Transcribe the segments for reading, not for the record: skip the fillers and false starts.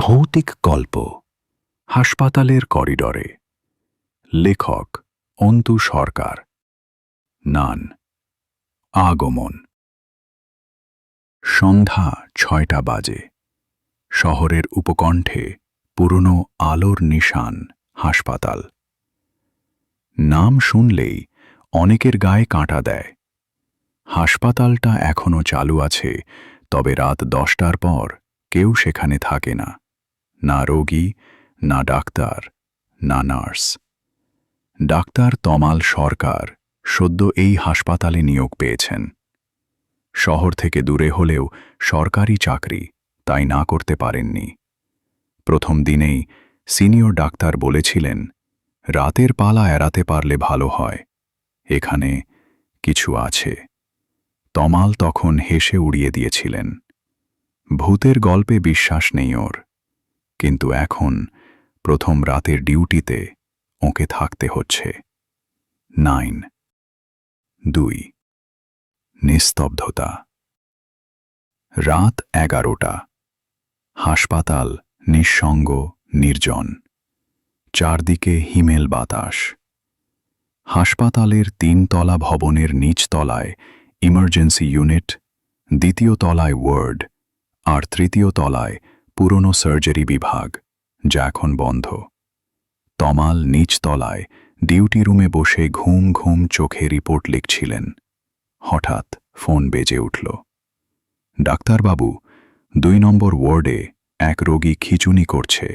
ভৌতিক গল্প হাসপাতালের করিডরে। লেখক অন্তু সরকার। নান আগমন। সন্ধ্যা ৬টা বাজে। শহরের উপকণ্ঠে পুরনো আলোর নিশান হাসপাতাল। নাম শুনলেই অনেকের গায়ে কাঁটা দেয়। হাসপাতালটা এখনো চালু আছে, তবে রাত 10টার পর কেউ সেখানে থাকে না। না রোগী, না ডাক্তার, না নার্স। ডাক্তার তমাল সরকার সদ্য এই হাসপাতালে নিয়োগ পেয়েছেন। শহর থেকে দূরে হলেও সরকারি চাকরি, তাই না করতে পারেননি। প্রথম দিনেই সিনিয়র ডাক্তার বলেছিলেন, রাতের পালা এড়াতে পারলে ভালো হয়, এখানে কিছু আছে। তমাল তখন হেসে উড়িয়ে দিয়েছিলেন। ভূতের গল্পে বিশ্বাস নেই ওর, কিন্তু এখন প্রথম রাতের ডিউটিতে ওকে থাকতে হচ্ছে। 9-2 নিস্তব্ধতা। রাত 11টা। হাসপাতাল নিঃসঙ্গ, নির্জন। চারদিকে হিমেল বাতাস। হাসপাতালের 3 তলা ভবনের নিচতলায় ইমার্জেন্সি ইউনিট, 2য় তলায় ওয়ার্ড, আর 3য় তলায় পুরনো সার্জারি বিভাগ, যা এখন বন্ধ। তমাল নিচতলায় ডিউটি রুমে বসে ঘুম ঘুম চোখে রিপোর্ট লিখছিলেন। হঠাৎ ফোন বেজে উঠল। ডাক্তারবাবু, 2 নম্বর ওয়ার্ডে এক রোগী খিঁচুনি করছে।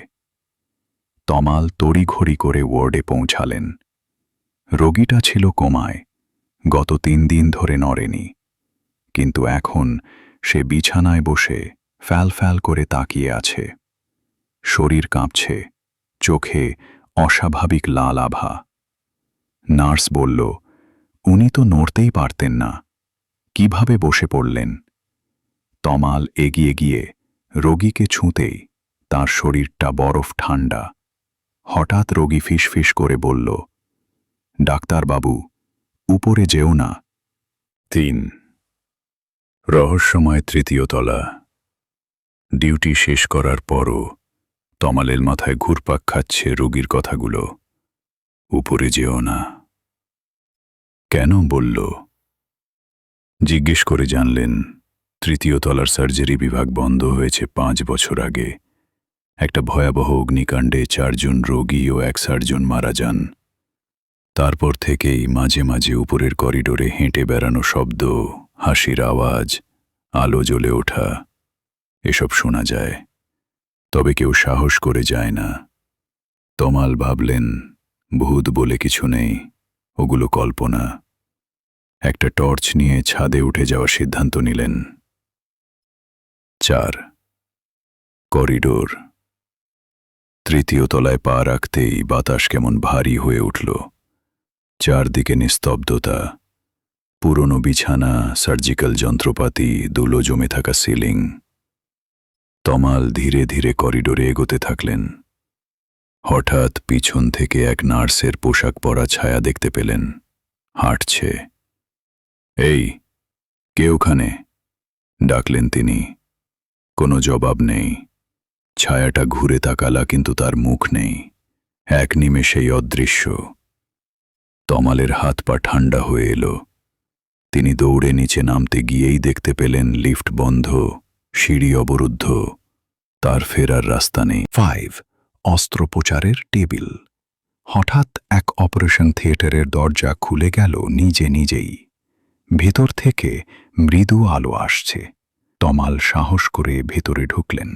তমাল তড়িঘড়ি করে ওয়ার্ডে পৌঁছালেন। রোগীটা ছিল কোমায়, গত 3 দিন ধরে নড়েনি, কিন্তু এখন সে বিছানায় বসে ফ্যাল ফ্যাল করে তাকিয়ে আছে। শরীর কাঁপছে, চোখে অস্বাভাবিক লাল আভা। নার্স বলল, উনি তো নড়তেই পারতেন না, কিভাবে বসে পড়লেন? তমাল এগিয়ে গিয়ে রোগীকে ছুঁতেই তার শরীরটা বরফ ঠান্ডা। হঠাৎ রোগী ফিসফিস করে বলল, ডাক্তারবাবু, উপরে যেও না। 3 রহস্যময় 3য় তলা। ডিউটি শেষ করার পরও তমালের মাথায় ঘুরপাক খাচ্ছে রোগীর কথাগুলো। উপরে যেও না। কেন বলল? জিজ্ঞেস করে জানলেন, 3য় তলার সার্জারি বিভাগ বন্ধ হয়েছে 5 বছর আগে। একটা ভয়াবহ অগ্নিকাণ্ডে 4 জন রোগী ও 1 সার্জন মারা যান। তারপর থেকেই মাঝে মাঝে উপরের করিডোরে হেঁটে বেড়ানো শব্দ, হাসির আওয়াজ, আলো জ্বলে ওঠা, এসব শোনা যায়, তবে কেউ সাহস করে যায় না। তমাল ভাবলেন, ভূত বলে কিছু নেই, ওগুলো কল্পনা। একটা টর্চ নিয়ে ছাদে উঠে যাওয়ার সিদ্ধান্ত নিলেন। 4 করিডোর। 3য় তলায় পা রাখতেই বাতাস কেমন ভারী হয়ে উঠল। চারদিকে নিস্তব্ধতা, পুরনো বিছানা, সার্জিক্যাল যন্ত্রপাতি, ধুলো জমে থাকা সিলিং। তমাল ধীরে ধীরে করিডোরে এগোতে থাকলেন। হঠাৎ পিছন থেকে এক নার্সের পোশাক পরা ছায়া দেখতে পেলেন, হাঁটছে। এই, কে ওখানে? ডাকলেন তিনি। কোনো জবাব নেই। ছায়াটা ঘুরে তাকালা, কিন্তু তার মুখ নেই। এক নিমেষেই অদৃশ্য। তমালের হাত পা ঠান্ডা হয়ে এলো। তিনি দৌড়ে নিচে নামতে গিয়েই দেখতে পেলেন লিফট বন্ধ, সিঁড়ি অবরুদ্ধ, তার ফেরার রাস্তা নেই। 5 অস্ত্রোপচারের টেবিল। হঠাৎ এক অপারেশন থিয়েটারের দরজা খুলে গেল নিজে নিজেই। ভেতর থেকে মৃদু আলো আসছে। তমাল সাহস করে ভেতরে ঢুকলেন।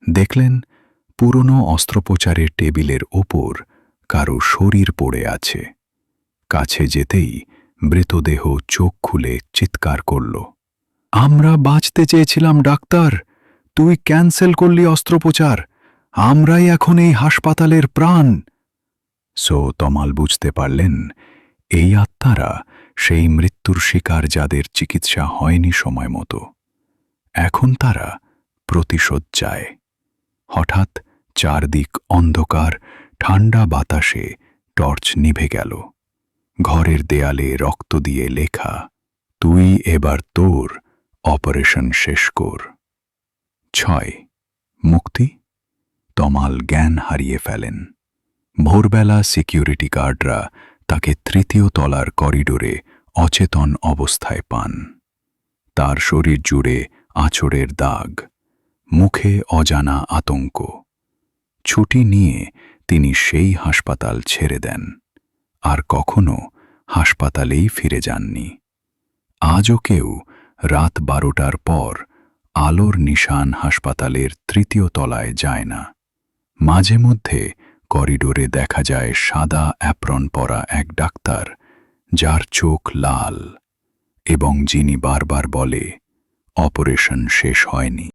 দেখলেন, পুরনো অস্ত্রোপচারের টেবিলের ওপর কারো শরীর পড়ে আছে। কাছে যেতেই মৃতদেহ চোখ খুলে চিৎকার করল, আমরা বাঁচতে চেয়েছিলাম ডাক্তার, তুই ক্যান্সেল করলি অস্ত্রোপচার, আমরাই এখন এই হাসপাতালের প্রাণ। তমাল বুঝতে পারলেন, এই আত্মারা সেই মৃত্যুর শিকার যাদের চিকিৎসা হয়নি সময় মতো। এখন তারা প্রতিশোধ চায়। হঠাৎ চারদিক অন্ধকার, ঠান্ডা বাতাসে টর্চ নিভে গেল। ঘরের দেয়ালে রক্ত দিয়ে লেখা, তুই এবার তোর অপারেশন শেষ কর। 6 মুক্তি। তমাল জ্ঞান হারিয়ে ফেলেন। ভোরবেলা সিকিউরিটি গার্ডরা তাকে তৃতীয় তলার করিডোরে অচেতন অবস্থায় পান। তার শরীর জুড়ে আঁচড়ের দাগ, মুখে অজানা আতঙ্ক। ছুটি নিয়ে তিনি সেই হাসপাতাল ছেড়ে দেন, আর কখনো হাসপাতালেই ফিরে যাননি। আজও কেউ রাত 12টার পর আলোর নিশান হাসপাতালের তৃতীয় তলায় যায় না। মাঝে মধ্যে করিডোরে দেখা যায় সাদা অ্যাপ্রন পরা এক ডাক্তার, যার চোখ লাল এবং যিনি বারবার বলে, অপারেশন শেষ হয়নি।